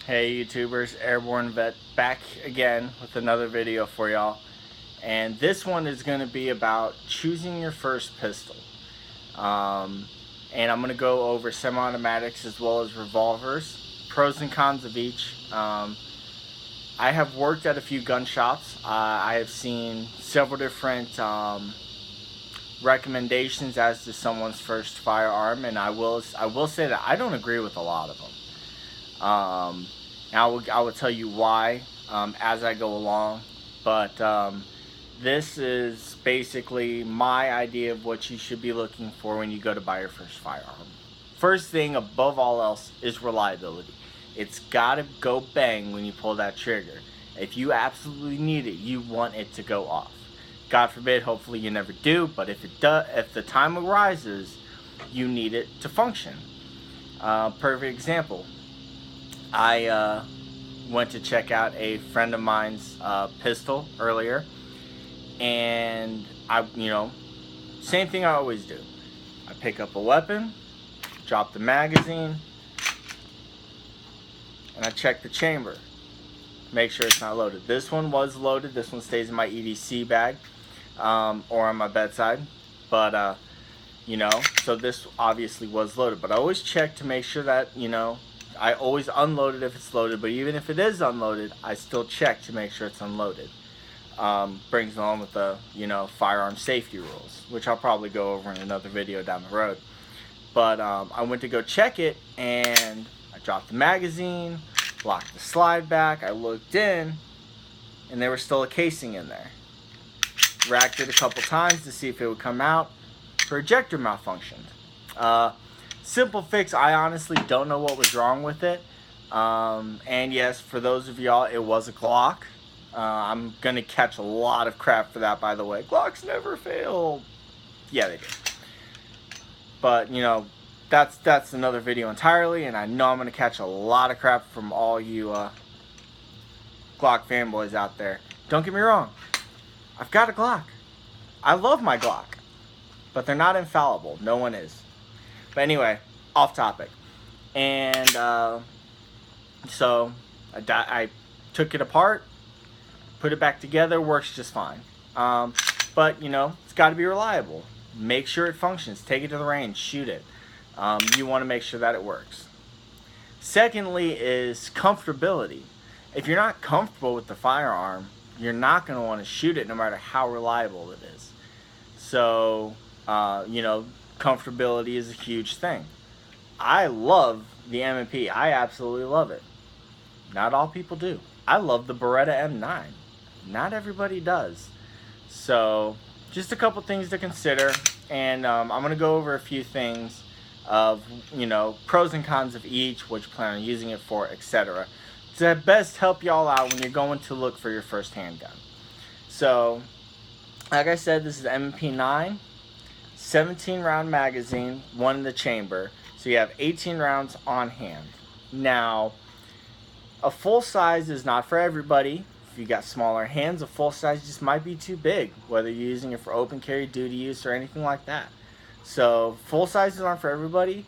Hey YouTubers, Airborne Vet back again with another video for y'all. And this one is going to be about choosing your first pistol. And I'm going to go over semi-automatics as well as revolvers, pros and cons of each. I have worked at a few gun shops. I have seen several different recommendations as to someone's first firearm, and I will say that I don't agree with a lot of them. I will tell you why as I go along, but this is basically my idea of what you should be looking for when you go to buy your first firearm. First thing above all else is reliability. It's gotta go bang when you pull that trigger. If you absolutely need it, you want it to go off. God forbid, hopefully you never do, but if it does, if the time arises, you need it to function. Perfect example. I went to check out a friend of mine's pistol earlier, and same thing I always do. I pick up a weapon, drop the magazine, and I check the chamber. Make sure it's not loaded. This one was loaded. This one stays in my EDC bag or on my bedside, but so this obviously was loaded. But I always check to make sure that I always unload it if it's loaded, but even if it is unloaded, I still check to make sure it's unloaded. Brings along with the, firearm safety rules, which I'll probably go over in another video down the road. But I went to go check it, and I dropped the magazine, locked the slide back, I looked in, and there was still a casing in there. Racked it a couple times to see if it would come out. Her ejector malfunctioned. Simple fix. I honestly don't know what was wrong with it. And yes, for those of y'all, it was a Glock. I'm going to catch a lot of crap for that, by the way. Glocks never fail. Yeah, they do. But, that's another video entirely, and I know I'm going to catch a lot of crap from all you Glock fanboys out there. Don't get me wrong. I've got a Glock. I love my Glock. But they're not infallible. No one is. But anyway, off topic. And so I took it apart, put it back together, works just fine. But, it's got to be reliable. Make sure it functions. Take it to the range. Shoot it. You want to make sure that it works. Secondly is comfortability. If you're not comfortable with the firearm, you're not going to want to shoot it no matter how reliable it is. So, comfortability is a huge thing. I love the M&P. I absolutely love it. Not all people do. I love the Beretta M9. Not everybody does. So, just a couple things to consider. And I'm going to go over a few things of, pros and cons of each, what you plan on using it for, etc. To best help y'all out when you're going to look for your first handgun. So, like I said, this is the M&P 9. 17 round magazine, one in the chamber, so you have 18 rounds on hand. Now, a full size is not for everybody. If you got smaller hands, a full size just might be too big, whether you're using it for open carry, duty use, or anything like that. So full sizes aren't for everybody.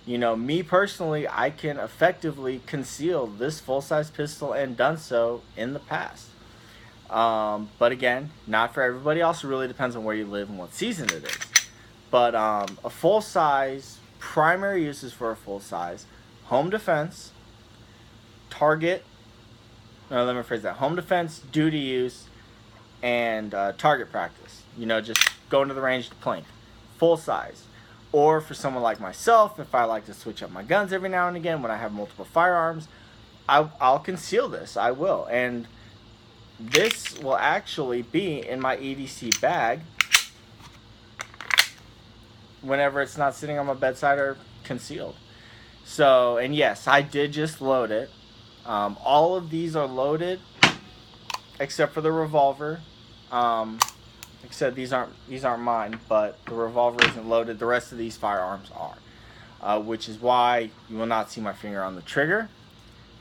Me personally, I can effectively conceal this full size pistol and done so in the past. But again, not for everybody. Also really depends on where you live and what season it is. But a full size, primary uses for a full size, home defense, target, no, let me phrase that, home defense, duty use, and target practice. Just going to the range to plink. Full size. Or for someone like myself, if I like to switch up my guns every now and again when I have multiple firearms, I'll conceal this. I will. And this will actually be in my EDC bag whenever it's not sitting on my bedside or concealed. So, and yes, I did just load it. All of these are loaded except for the revolver. Except these aren't mine, but the revolver isn't loaded. The rest of these firearms are, which is why you will not see my finger on the trigger.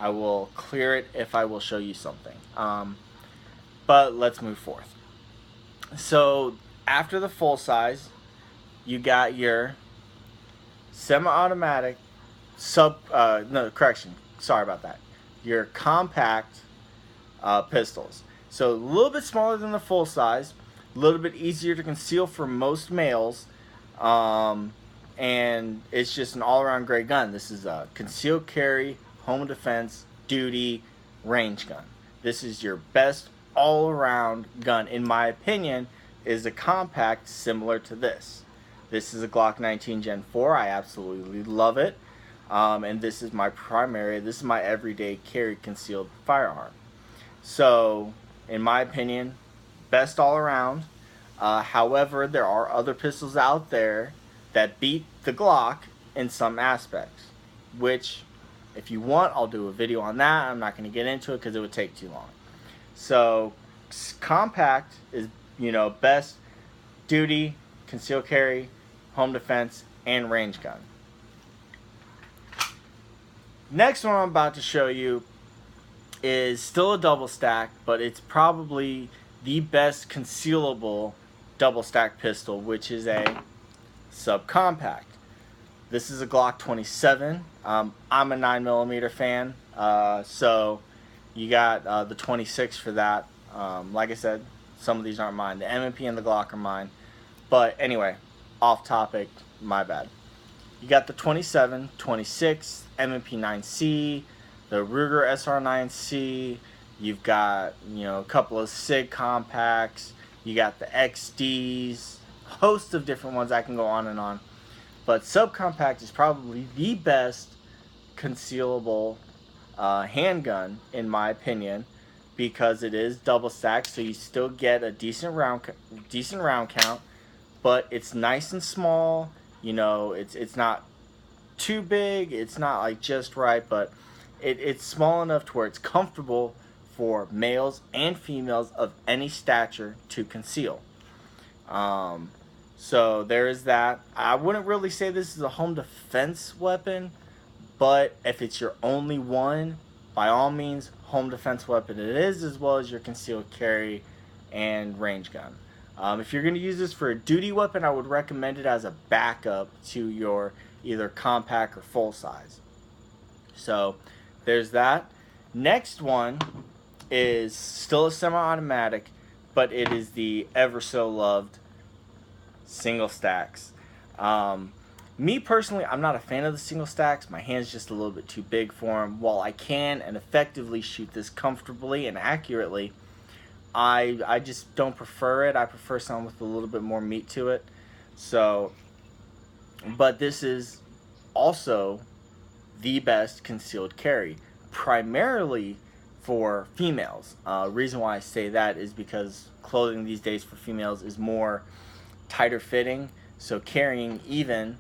I will clear it if I will show you something. But let's move forth. So after the full size, you got your semi-automatic sorry about that. your compact pistols. So a little bit smaller than the full size, a little bit easier to conceal for most males, and it's just an all-around great gun. This is a concealed carry, home defense, duty, range gun. This is your best all-around gun, in my opinion, is a compact similar to this. This is a Glock 19 Gen 4. I absolutely love it. And this is my everyday carry concealed firearm. So, in my opinion, best all around. However, there are other pistols out there that beat the Glock in some aspects, which, if you want, I'll do a video on that. I'm not going to get into it because it would take too long. So, compact is, best duty, concealed carry, home defense, and range gun. Next one I'm about to show you is still a double stack, but it's probably the best concealable double stack pistol, which is a subcompact. This is a Glock 27. I'm a 9mm fan, so you got the 26 for that. Like I said, some of these aren't mine. The M&P and the Glock are mine. But anyway, off topic, my bad. You got the 27, 26, M&P 9C, the Ruger SR9C. You've got, a couple of SIG compacts. You got the XDs, a host of different ones. I can go on and on. But subcompact is probably the best concealable handgun, in my opinion, because it is double stacked, so you still get a decent round count, but it's nice and small. It's not too big. It's not like just right, but it's small enough to where it's comfortable for males and females of any stature to conceal. So there is that. I wouldn't really say this is a home defense weapon, but if it's your only one, by all means, home defense weapon it is, as well as your concealed carry and range gun. If you're going to use this for a duty weapon, I would recommend it as a backup to your either compact or full size. So there's that. Next one is still a semi-automatic, but it is the ever so loved single stacks. Me personally, I'm not a fan of the single stacks. My hand's just a little bit too big for them. While I can and effectively shoot this comfortably and accurately, I just don't prefer it. I prefer something with a little bit more meat to it. So, but this is also the best concealed carry, primarily for females. Reason why I say that is because clothing these days for females is more tighter fitting, so carrying even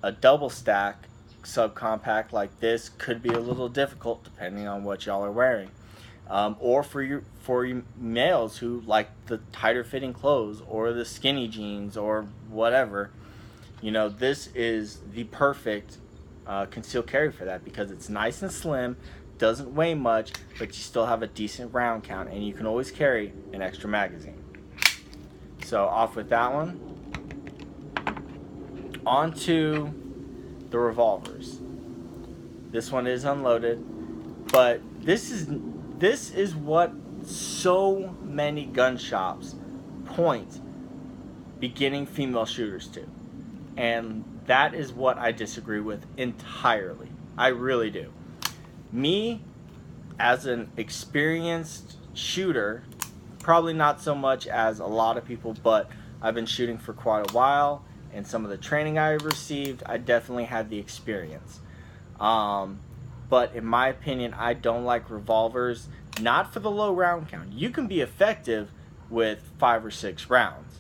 a double stack subcompact like this could be a little difficult depending on what y'all are wearing. Or for you males who like the tighter fitting clothes or the skinny jeans or whatever, this is the perfect concealed carry for that, because it's nice and slim, doesn't weigh much, but you still have a decent round count, and you can always carry an extra magazine. So off with that one. On to the revolvers. This one is unloaded, but this is what so many gun shops point beginning female shooters to, and that is what I disagree with entirely. I really do. Me, as an experienced shooter, probably not so much as a lot of people, but I've been shooting for quite a while, and some of the training I've received, I definitely had the experience. But in my opinion, I don't like revolvers, not for the low round count. You can be effective with 5 or 6 rounds.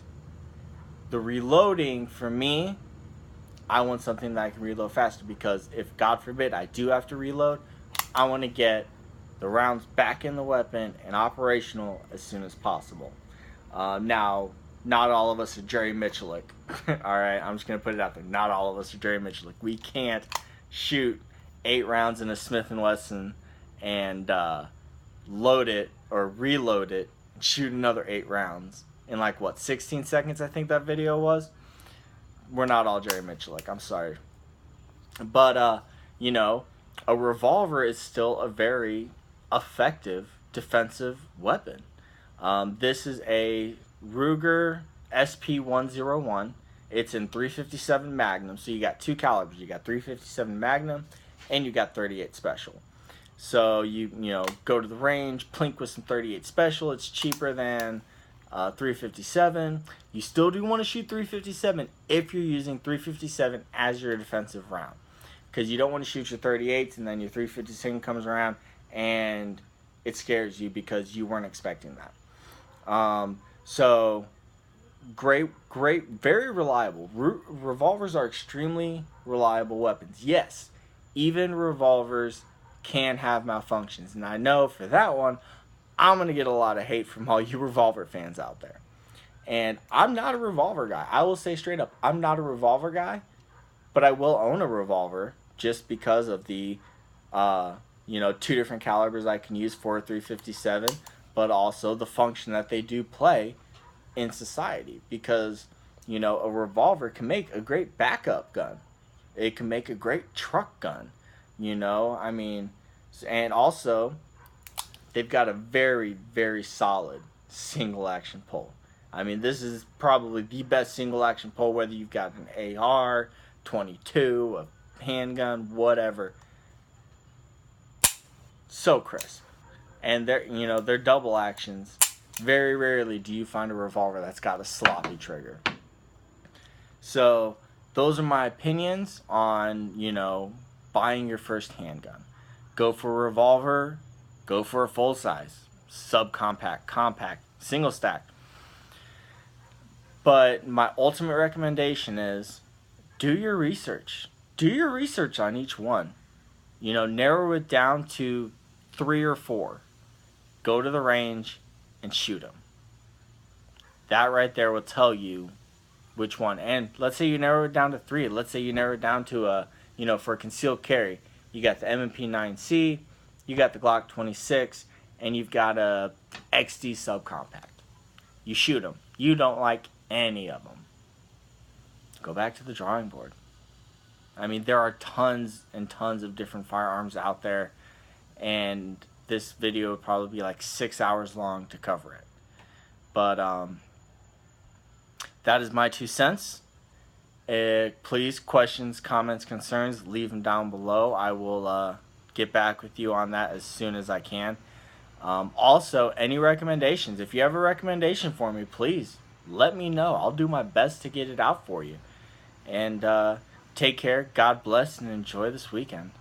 The reloading, for me, I want something that I can reload faster, because if, God forbid, I do have to reload, I want to get the rounds back in the weapon and operational as soon as possible. Now, not all of us are Jerry Michalik. Alright, I'm just going to put it out there. Not all of us are Jerry Michalik. We can't shoot 8 rounds in a Smith & Wesson and load it or reload it and shoot another 8 rounds in 16 seconds, I think that video was. We're not all Jerry Michalik. I'm sorry. But, a revolver is still a very effective defensive weapon. This is a Ruger SP-101. It's in 357 Magnum, so you got two calibers. You got 357 Magnum, and you got 38 Special. So you go to the range, plink with some 38 Special. It's cheaper than 357. You still do want to shoot 357 if you're using 357 as your defensive round, because you don't want to shoot your 38s and then your 357 comes around and it scares you because you weren't expecting that. So great, very reliable. Revolvers are extremely reliable weapons. Yes, even revolvers can have malfunctions, and I know for that one, I'm going to get a lot of hate from all you revolver fans out there. And I'm not a revolver guy. I will say straight up, I'm not a revolver guy, but I will own a revolver just because of the, two different calibers I can use for a 357, but also the function that they do play in society. Because, a revolver can make a great backup gun. It can make a great truck gun, and also they've got a very, very solid single action pull. This is probably the best single action pull, whether you've got an AR, 22, a handgun, whatever. So crisp. And they're double actions. Very rarely do you find a revolver that's got a sloppy trigger. So those are my opinions on, buying your first handgun. Go for a revolver, go for a full size, subcompact, compact, single stack. But my ultimate recommendation is do your research. Do your research on each one. Narrow it down to 3 or 4. Go to the range and shoot them. That right there will tell you which one. And let's say you narrow it down to 3. Let's say you narrow it down to for a concealed carry, you got the M&P 9C, you got the Glock 26, and you've got a XD subcompact. You shoot them. You don't like any of them. Go back to the drawing board. There are tons and tons of different firearms out there, and this video would probably be like 6 hours long to cover it. But that is my 2 cents. Please, questions, comments, concerns, leave them down below. I will get back with you on that as soon as I can. Also, any recommendations. If you have a recommendation for me, please let me know. I'll do my best to get it out for you. And take care, God bless, and enjoy this weekend.